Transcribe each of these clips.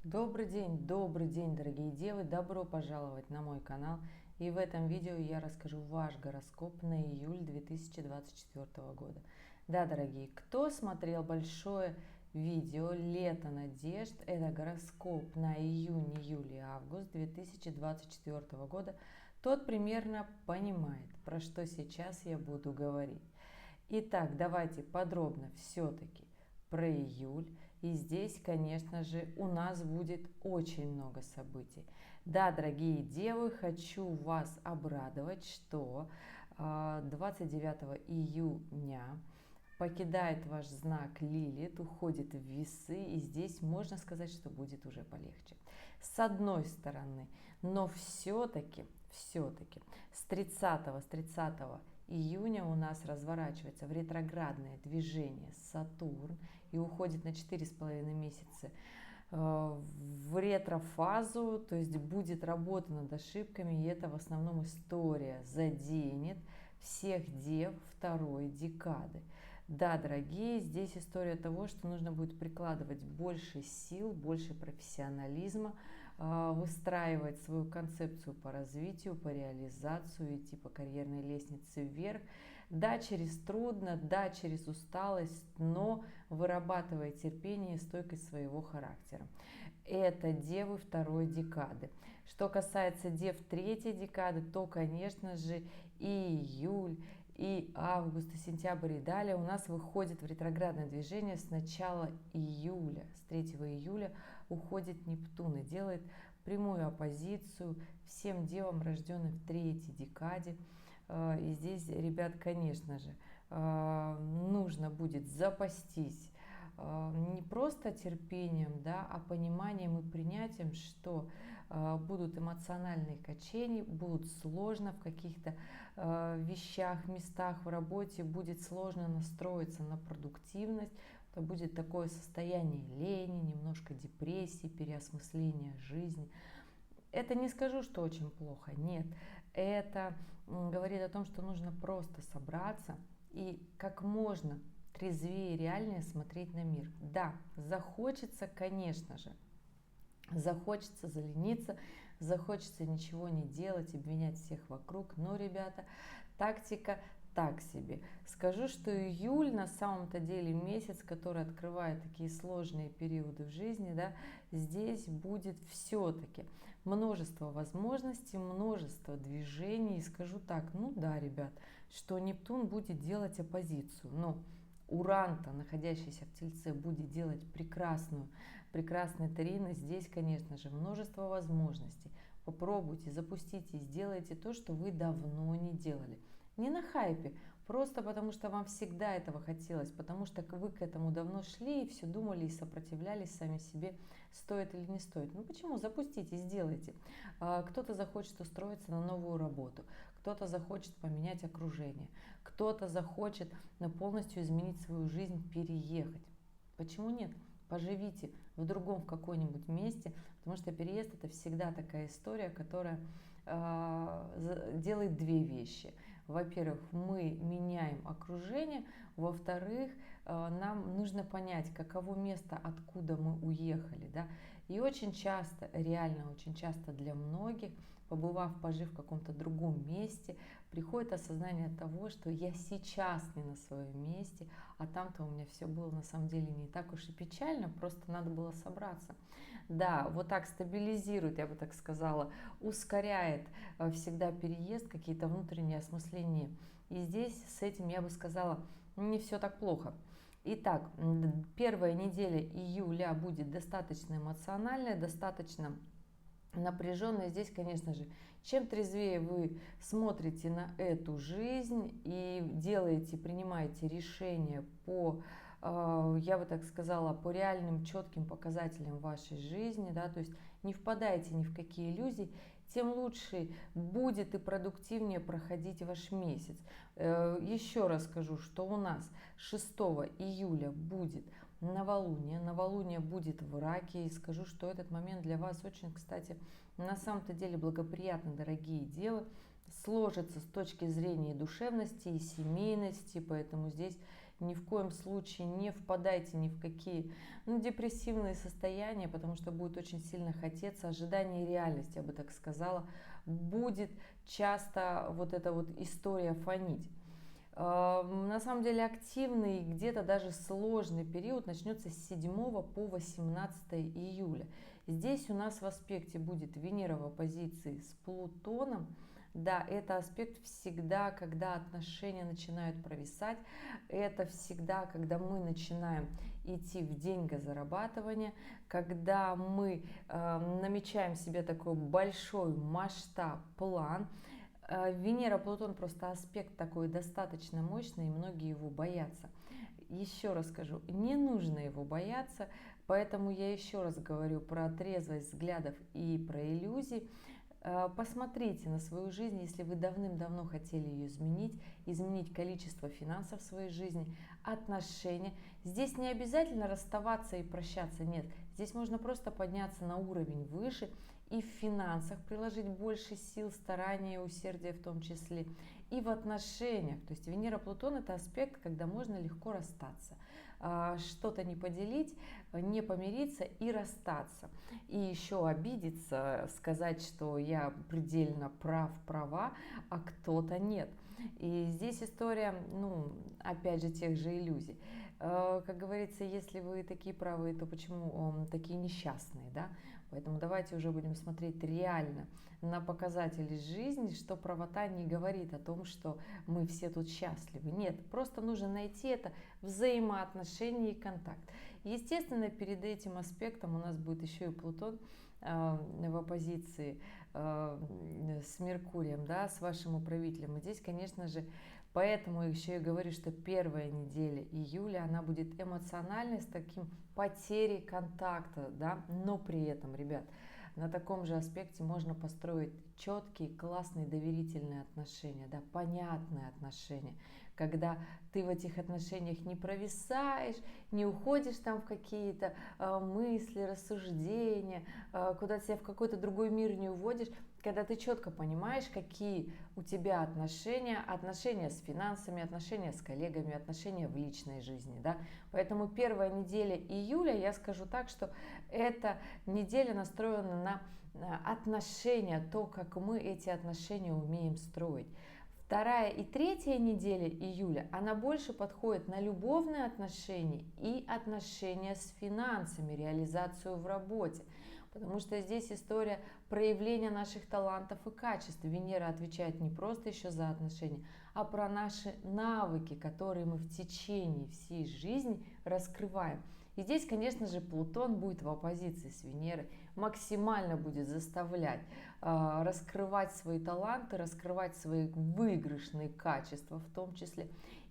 Добрый день, дорогие девы! Добро пожаловать на мой канал. И в этом видео я расскажу ваш гороскоп на июль 2024 года. Да, дорогие, кто смотрел большое видео «Лето надежд», это гороскоп на июнь, июль и август 2024 года, тот примерно понимает, про что сейчас я буду говорить. Итак, давайте подробно все-таки про июль. И здесь, конечно же, у нас будет очень много событий. Да, дорогие девы, хочу вас обрадовать, что 29 июня покидает ваш знак Лилит, уходит в Весы, и здесь можно сказать, что будет уже полегче. С одной стороны, но все-таки с 30 июня у нас разворачивается в ретроградное движение Сатурн и уходит на 4,5 месяца в ретрофазу, то есть будет работа над ошибками, и это в основном история заденет всех дев второй декады. Да, дорогие, здесь история того, что нужно будет прикладывать больше сил, больше профессионализма, выстраивать свою концепцию по развитию, по реализации, идти по карьерной лестнице вверх. Да, через трудно, да, через усталость, но вырабатывая терпение и стойкость своего характера. Это девы второй декады. Что касается дев третьей декады, то, конечно же, и июль, и август, и сентябрь, и далее у нас выходит в ретроградное движение с начала июля. С 3 июля уходит Нептун и делает прямую оппозицию всем девам, рожденным в третьей декаде. И здесь, ребят, конечно же, нужно будет запастись не просто терпением, да, а пониманием и принятием, что будут эмоциональные качели, будут сложно в каких-то вещах, местах в работе, будет сложно настроиться на продуктивность, это будет такое состояние лени, немножко депрессии, переосмысления жизни. Это не скажу, что очень плохо, нет, это говорит о том, что нужно просто собраться и как можно трезвее и реальнее смотреть на мир. Да, захочется, конечно же, захочется залениться, захочется ничего не делать, обвинять всех вокруг, но, ребята, тактика так себе. Скажу, что июль на самом-то деле месяц, который открывает такие сложные периоды в жизни, да, здесь будет все-таки множество возможностей, множество движений. И скажу так, ну да, ребят, что Нептун будет делать оппозицию, но Уран-то, находящийся в Тельце, будет делать прекрасный трин. И здесь, конечно же, множество возможностей. Попробуйте, запустите, сделайте то, что вы давно не делали. Не на хайпе, просто потому что вам всегда этого хотелось, потому что вы к этому давно шли и все думали и сопротивлялись сами себе, стоит или не стоит. Ну почему? Запустите, сделайте. Кто-то захочет устроиться на новую работу, кто-то захочет поменять окружение, кто-то захочет полностью изменить свою жизнь, переехать. Почему нет? Поживите в другом в каком-нибудь месте, потому что переезд это всегда такая история, которая делает две вещи. Во-первых, мы меняем окружение, во-вторых, нам нужно понять, каково место, откуда мы уехали. Да? И очень часто, реально очень часто для многих, побывав, пожив в каком-то другом месте, приходит осознание того, что я сейчас не на своем месте, а там-то у меня все было на самом деле не так уж и печально, просто надо было собраться. Да, вот так стабилизирует, я бы так сказала, ускоряет всегда переезд, какие-то внутренние осмысления. И здесь с этим, я бы сказала, не все так плохо. Итак, первая неделя июля будет достаточно эмоциональная, достаточно напряженная. Здесь, конечно же, чем трезвее вы смотрите на эту жизнь и делаете, принимаете решения по, я бы так сказала, по реальным четким показателям вашей жизни, да, то есть не впадаете ни в какие иллюзии, тем лучше будет и продуктивнее проходить ваш месяц. Еще раз скажу, что у нас 6 июля будет новолуние. Новолуние будет в Раке. И скажу, что этот момент для вас очень, кстати, на самом-то деле благоприятный, дорогие девы. Сложится с точки зрения и душевности, и семейности. Поэтому здесь ни в коем случае не впадайте ни в какие депрессивные состояния, потому что будет очень сильно хотеться ожидание и реальность, я бы так сказала, будет часто вот эта вот история фонить. На самом деле активный, где-то даже сложный период начнется с 7 по 18 июля. Здесь у нас в аспекте будет Венера в оппозиции с Плутоном. Да, это аспект всегда, когда отношения начинают провисать. Это всегда, когда мы начинаем идти в деньгозарабатывание, когда мы намечаем себе такой большой масштаб, план. Венера-Плутон просто аспект такой достаточно мощный, и многие его боятся. Еще раз скажу, не нужно его бояться, поэтому я еще раз говорю про трезвость взглядов и про иллюзии. Посмотрите на свою жизнь, если вы давным-давно хотели ее изменить количество финансов в своей жизни, отношения. Здесь не обязательно расставаться и прощаться, нет. Здесь можно просто подняться на уровень выше и в финансах приложить больше сил, старания, усердия в том числе, и в отношениях. То есть Венера-Плутон – это аспект, когда можно легко расстаться, что-то не поделить, не помириться и расстаться. И еще обидеться, сказать, что я предельно права, а кто-то нет. И здесь история, опять же, тех же иллюзий. Как говорится, если вы такие правые, то почему такие несчастные, да? Поэтому давайте уже будем смотреть реально на показатели жизни, что правота не говорит о том, что мы все тут счастливы. Нет, просто нужно найти это взаимоотношения и контакт. Естественно, перед этим аспектом у нас будет еще и Плутон в оппозиции с Меркурием, да, с вашим управителем. И здесь, конечно же, поэтому еще и говорю, что первая неделя июля, она будет эмоциональной, с таким потерей контакта, да, но при этом, ребят, на таком же аспекте можно построить четкие, классные, доверительные отношения, да, понятные отношения, когда ты в этих отношениях не провисаешь, не уходишь там в какие-то мысли, рассуждения, куда тебя в какой-то другой мир не уводишь, когда ты четко понимаешь, какие у тебя отношения с финансами, отношения с коллегами, отношения в личной жизни, да. Поэтому первая неделя июля, я скажу так, что эта неделя настроена на отношения, то, как мы эти отношения умеем строить. Вторая и третья неделя июля, она больше подходит на любовные отношения и отношения с финансами, реализацию в работе. Потому что здесь история проявления наших талантов и качеств. Венера отвечает не просто еще за отношения, а про наши навыки, которые мы в течение всей жизни раскрываем. И здесь, конечно же, Плутон будет в оппозиции с Венерой, максимально будет заставлять раскрывать свои таланты, раскрывать свои выигрышные качества в том числе,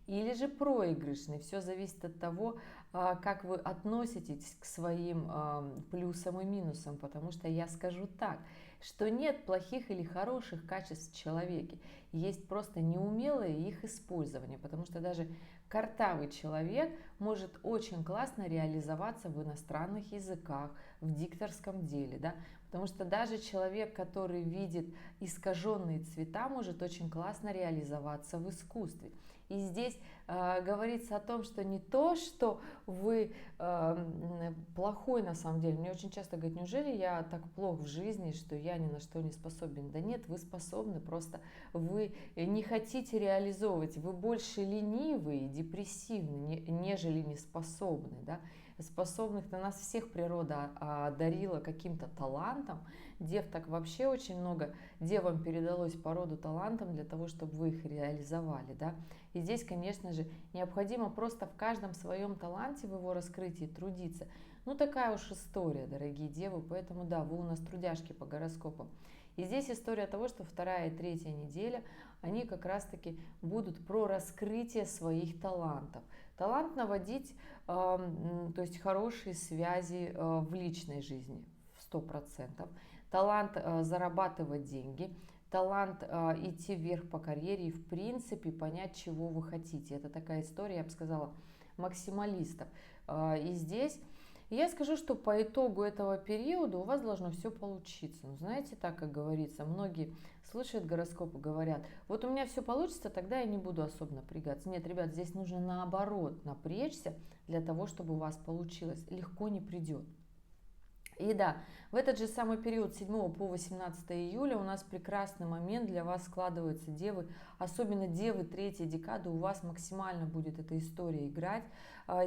или же проигрышные. Все зависит от того, как вы относитесь к своим плюсам и минусам, потому что я скажу так, что нет плохих или хороших качеств в человеке, есть просто неумелое их использование, потому что даже картавый человек может очень классно реализоваться в иностранных языках, в дикторском деле, да, потому что даже человек, который видит искаженные цвета, может очень классно реализоваться в искусстве. И здесь говорится о том, что не то, что вы плохой на самом деле. Мне очень часто говорят, неужели я так плох в жизни, что я ни на что не способен? Да нет, вы способны, просто вы не хотите реализовывать. Вы больше ленивые и депрессивны, нежели не способны. Да? Способных-то нас всех природа одарила каким-то талантом. Дев так вообще очень много девам передалось по роду талантам для того, чтобы вы их реализовали. Да? И здесь, конечно же, необходимо просто в каждом своем таланте, в его раскрытии трудиться. Ну, такая уж история, дорогие девы, поэтому да, вы у нас трудяшки по гороскопам. И здесь история того, что вторая и третья неделя, они как раз-таки будут про раскрытие своих талантов. Талант наводить, то есть хорошие связи в личной жизни, в 100%. Талант зарабатывать деньги, талант идти вверх по карьере и, в принципе, понять, чего вы хотите. Это такая история, я бы сказала, максималистов. И здесь И я скажу, что по итогу этого периода у вас должно все получиться. Ну, знаете, так как говорится, многие слышат гороскоп и говорят, вот у меня все получится, тогда я не буду особо напрягаться. Нет, ребят, здесь нужно наоборот напрячься для того, чтобы у вас получилось. Легко не придет. И да, в этот же самый период с 7 по 18 июля у нас прекрасный момент для вас складываются девы, особенно девы третьей декады, у вас максимально будет эта история играть.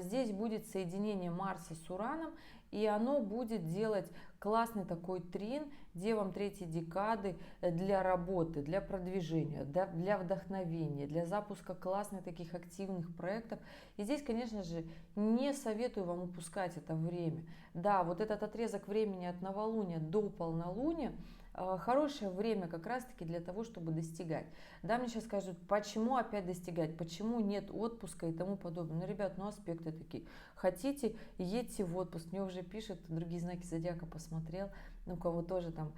Здесь будет соединение Марса с Ураном, и оно будет делать классный такой трин девам третьей декады для работы, для продвижения, для вдохновения, для запуска классных таких активных проектов. И здесь, конечно же, не советую вам упускать это время. Да, вот этот отрезок времени от новолуния до полнолуния хорошее время как раз-таки для того, чтобы достигать. Да, мне сейчас скажут, почему опять достигать, почему нет отпуска и тому подобное. Ну, ребят, ну аспекты такие. Хотите, едьте в отпуск. Мне уже пишет, другие знаки зодиака посмотрел, у кого тоже там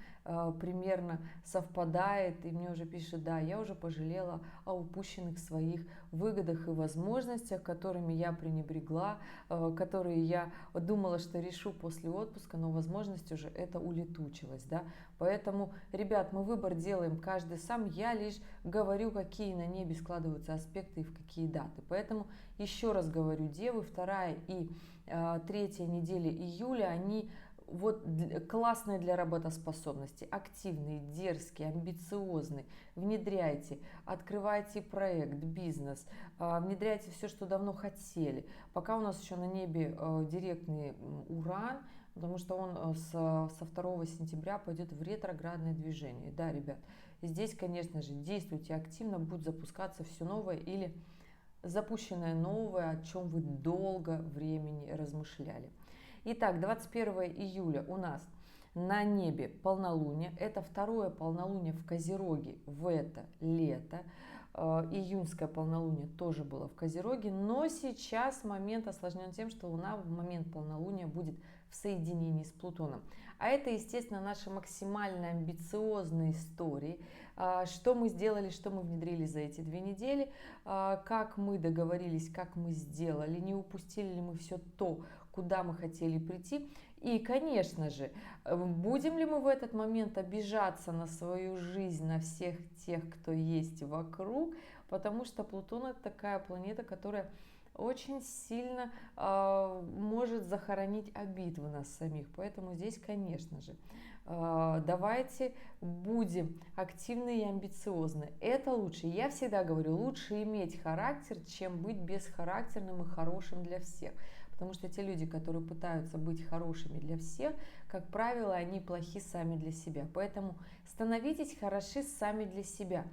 примерно совпадает, и мне уже пишет, да, я уже пожалела о упущенных своих выгодах и возможностях, которыми я пренебрегла, которые я думала, что решу после отпуска, но возможность уже это улетучилась, да. Поэтому, ребят, мы выбор делаем каждый сам, я лишь говорю, какие на небе складываются аспекты и в какие даты. Поэтому еще раз говорю, девы, 2 и 3 недели июля, они вот классные для работоспособности, активные, дерзкие, амбициозные. Внедряйте, открывайте проект, бизнес, внедряйте все, что давно хотели. Пока у нас еще на небе директный Уран, потому что он со 2 сентября пойдет в ретроградное движение. Да, ребят, здесь, конечно же, действуйте активно, будет запускаться все новое или запущенное новое, о чем вы долго времени размышляли. Итак, 21 июля у нас на небе полнолуние. Это 2-е полнолуние в Козероге в это лето. Июньское полнолуние тоже было в Козероге, но сейчас момент осложнен тем, что Луна в момент полнолуния будет в соединении с Плутоном. А это, естественно, наши максимально амбициозные истории, что мы сделали, что мы внедрили за эти 2 недели, как мы договорились, как мы сделали, не упустили ли мы все то, куда мы хотели прийти. И, конечно же, будем ли мы в этот момент обижаться на свою жизнь, на всех тех, кто есть вокруг, потому что Плутон — это такая планета, которая очень сильно может захоронить обид в нас самих. Поэтому здесь, конечно же, давайте будем активны и амбициозны. Это лучше. Я всегда говорю, лучше иметь характер, чем быть бесхарактерным и хорошим для всех. Потому что те люди, которые пытаются быть хорошими для всех, как правило, они плохи сами для себя. Поэтому становитесь хороши сами для себя.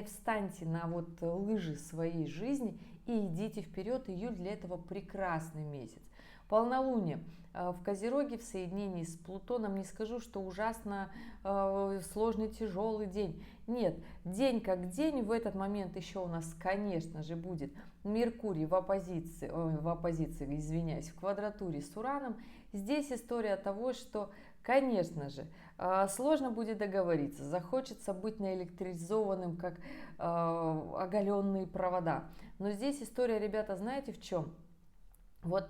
Встаньте на вот лыжи своей жизни и идите вперед. Июль для этого прекрасный месяц. Полнолуние в Козероге в соединении с Плутоном. Не скажу, что ужасно сложный, тяжелый день. Нет, день как день. В этот момент еще у нас, конечно же, будет Меркурий в оппозиции, извиняюсь, в квадратуре с Ураном. Здесь история того, что, конечно же, сложно будет договориться, захочется быть наэлектризованным, как оголенные провода. Но здесь история, ребята, знаете в чем? Вот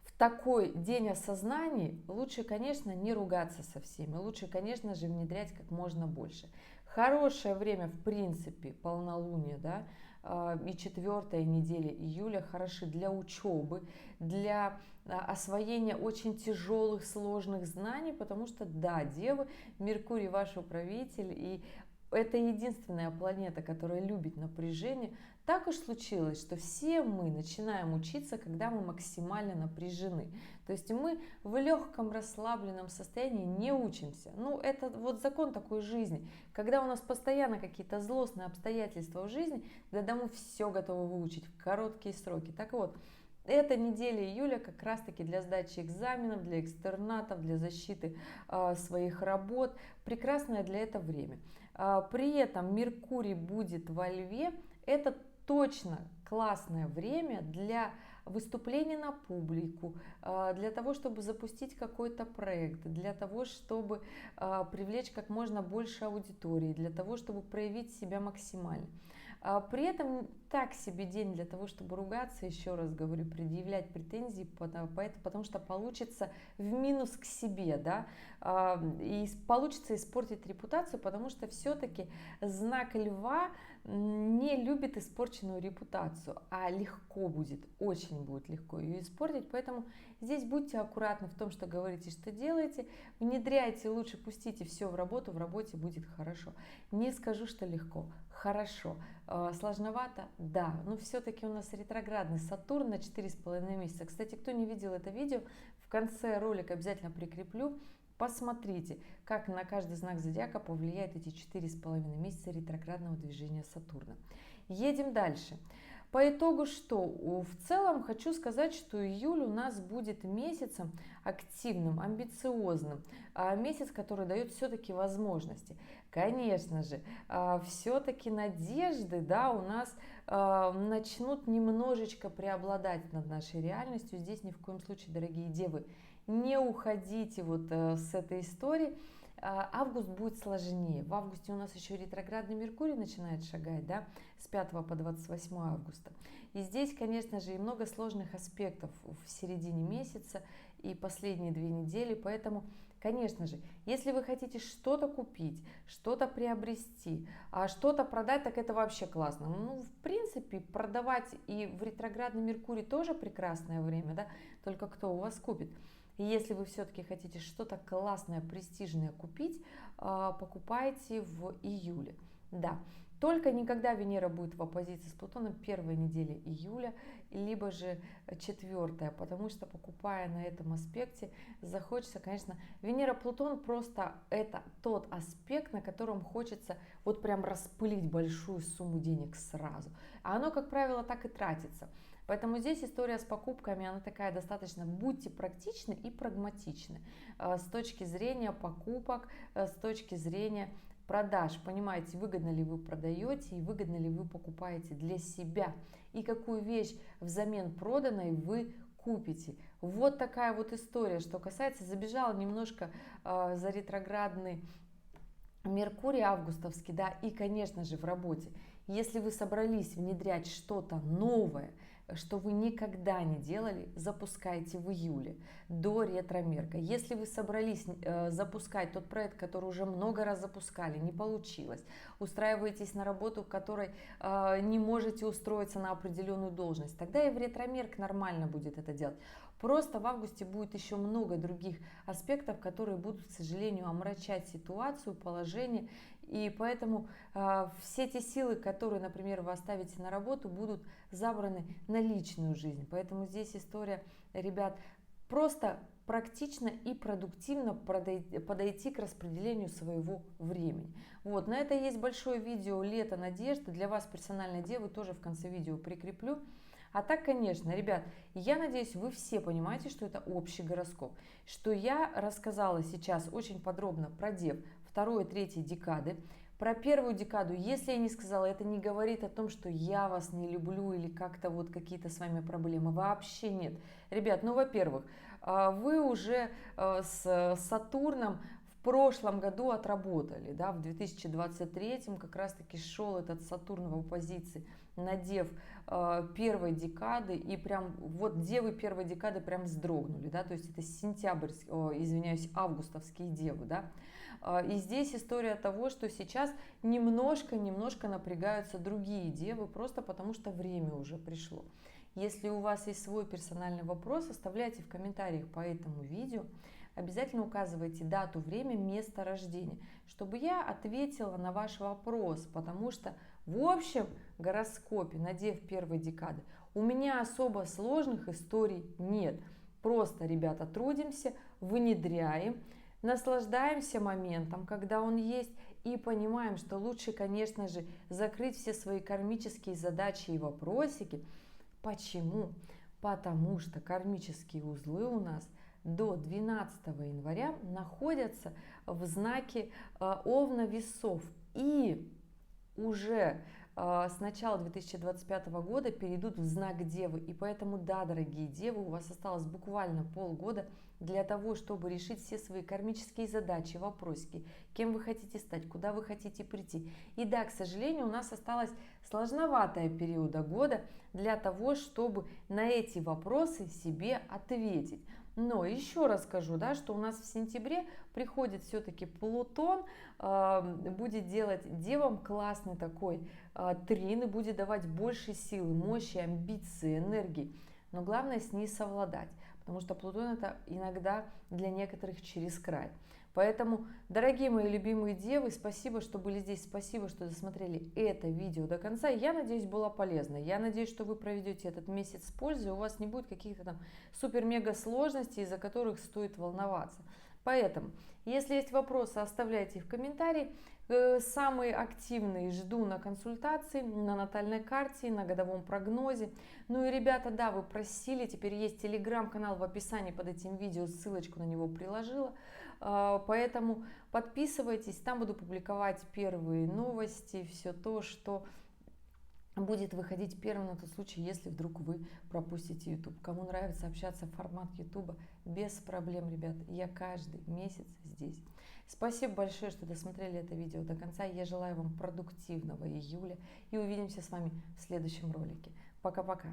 в такой день осознаний лучше, конечно, не ругаться со всеми, лучше, конечно же, внедрять как можно больше. Хорошее время, в принципе, полнолуние, да, и 4-я неделя июля хороши для учебы, для освоения очень тяжелых, сложных знаний, потому что, да, девы, Меркурий ваш управитель, и это единственная планета, которая любит напряжение. Так уж случилось, что все мы начинаем учиться, когда мы максимально напряжены. То есть мы в легком расслабленном состоянии не учимся. Ну, это вот закон такой жизни. Когда у нас постоянно какие-то злостные обстоятельства в жизни, тогда мы все готовы выучить в короткие сроки. Так вот, эта неделя июля как раз-таки для сдачи экзаменов, для экстернатов, для защиты своих работ. Прекрасное для этого время. При этом Меркурий будет во Льве. Это точно классное время для выступления на публику, для того, чтобы запустить какой-то проект, для того, чтобы привлечь как можно больше аудитории, для того, чтобы проявить себя максимально. При этом так себе день для того, чтобы ругаться, еще раз говорю, предъявлять претензии, потому что получится в минус к себе, да, и получится испортить репутацию, потому что все-таки знак льва не любит испорченную репутацию, а легко будет, очень будет легко ее испортить, поэтому здесь будьте аккуратны в том, что говорите, что делаете, внедряйте, лучше пустите все в работе будет хорошо. Не скажу, что легко, хорошо. Сложновато? Да, но все-таки у нас ретроградный Сатурн на 4,5 месяца. Кстати, кто не видел это видео, в конце ролика обязательно прикреплю. Посмотрите, как на каждый знак зодиака повлияет эти 4,5 месяца ретроградного движения Сатурна. Едем дальше. По итогу что? В целом хочу сказать, что июль у нас будет месяцем активным, амбициозным, месяц, который дает все-таки возможности. Конечно же, все-таки надежды, да, у нас начнут немножечко преобладать над нашей реальностью. Здесь ни в коем случае, дорогие девы, не уходите вот с этой истории. Август будет сложнее. В августе у нас еще ретроградный Меркурий начинает шагать, да, с 5 по 28 августа. И здесь, конечно же, и много сложных аспектов в середине месяца и последние 2 недели. Поэтому, конечно же, если вы хотите что-то купить, что-то приобрести, а что-то продать, так это вообще классно. Ну, в принципе, продавать и в ретроградный Меркурий тоже прекрасное время, да, только кто у вас купит. И если вы все-таки хотите что-то классное, престижное купить, покупайте в июле. Да, только никогда Венера будет в оппозиции с Плутоном первой недели июля, либо же 4, потому что, покупая на этом аспекте, захочется, конечно, Венера-Плутон просто это тот аспект, на котором хочется вот прям распылить большую сумму денег сразу. А оно, как правило, так и тратится. Поэтому здесь история с покупками, она такая достаточно, будьте практичны и прагматичны с точки зрения покупок, с точки зрения продаж. Понимаете, выгодно ли вы продаете и выгодно ли вы покупаете для себя. И какую вещь взамен проданной вы купите. Вот такая вот история, что касается, забежала немножко за ретроградный Меркурий августовский, да, и, конечно же, в работе. Если вы собрались внедрять что-то новое, что вы никогда не делали, запускайте в июле до ретро-мерка. Если вы собрались запускать тот проект, который уже много раз запускали, не получилось, устраиваетесь на работу, в которой не можете устроиться на определенную должность, тогда и в ретро-мерк нормально будет это делать. Просто в августе будет еще много других аспектов, которые будут, к сожалению, омрачать ситуацию, положение. И поэтому все те силы, которые, например, вы оставите на работу, будут забраны на личную жизнь. Поэтому здесь история, ребят, просто практично и продуктивно подойти к распределению своего времени. Вот, на это есть большое видео «Лето надежды». Для вас, персональной девы, тоже в конце видео прикреплю. А так, конечно, ребят, я надеюсь, вы все понимаете, что это общий гороскоп, что я рассказала сейчас очень подробно про дев 2 и 3 декады. Про первую декаду, если я не сказала, это не говорит о том, что я вас не люблю или как-то вот какие-то с вами проблемы. Вообще нет. Ребят, ну, во-первых, вы уже с Сатурном в прошлом году отработали, да, в 2023 как раз-таки шел этот Сатурн в оппозиции на дев первой декады, и прям вот девы первой декады прям вздрогнули, да, то есть это августовские девы, да. И здесь история того, что сейчас немножко напрягаются другие девы, просто потому что время уже пришло. Если у вас есть свой персональный вопрос, оставляйте в комментариях по этому видео. Обязательно указывайте дату, время, место рождения, чтобы я ответила на ваш вопрос, потому что в общем гороскопе на дев первой декады у меня особо сложных историй нет. Просто, ребята, трудимся, внедряем, наслаждаемся моментом, когда он есть, и понимаем, что лучше, конечно же, закрыть все свои кармические задачи и вопросики. Почему? Потому что кармические узлы у нас до 12 января находятся в знаке Овна Весов. И уже с начала 2025 года перейдут в знак Девы. И поэтому, да, дорогие девы, у вас осталось буквально полгода для того, чтобы решить все свои кармические задачи, вопросики, кем вы хотите стать, куда вы хотите прийти. И да, к сожалению, у нас осталась сложноватая периода года для того, чтобы на эти вопросы себе ответить. Но еще раз скажу, да, что у нас в сентябре приходит все-таки Плутон, будет делать девам классный такой трин и будет давать больше силы, мощи, амбиции, энергии. Но главное с ней совладать, потому что Плутон это иногда для некоторых через край. Поэтому, дорогие мои любимые девы, спасибо, что были здесь, спасибо, что досмотрели это видео до конца. Я надеюсь, было полезно. Я надеюсь, что вы проведете этот месяц с пользой, у вас не будет каких-то там супер-мега сложностей, из-за которых стоит волноваться. Поэтому, если есть вопросы, оставляйте их в комментарии. Самые активные жду на консультации, на натальной карте, на годовом прогнозе. Ну и, ребята, да, вы просили, теперь есть телеграм-канал в описании под этим видео, ссылочку на него приложила. Поэтому подписывайтесь, там буду публиковать первые новости, все то, что будет выходить первым на тот случай, если вдруг вы пропустите YouTube. Кому нравится общаться в формат YouTube, без проблем, ребят, я каждый месяц здесь. Спасибо большое, что досмотрели это видео до конца. Я желаю вам продуктивного июля и увидимся с вами в следующем ролике. Пока-пока.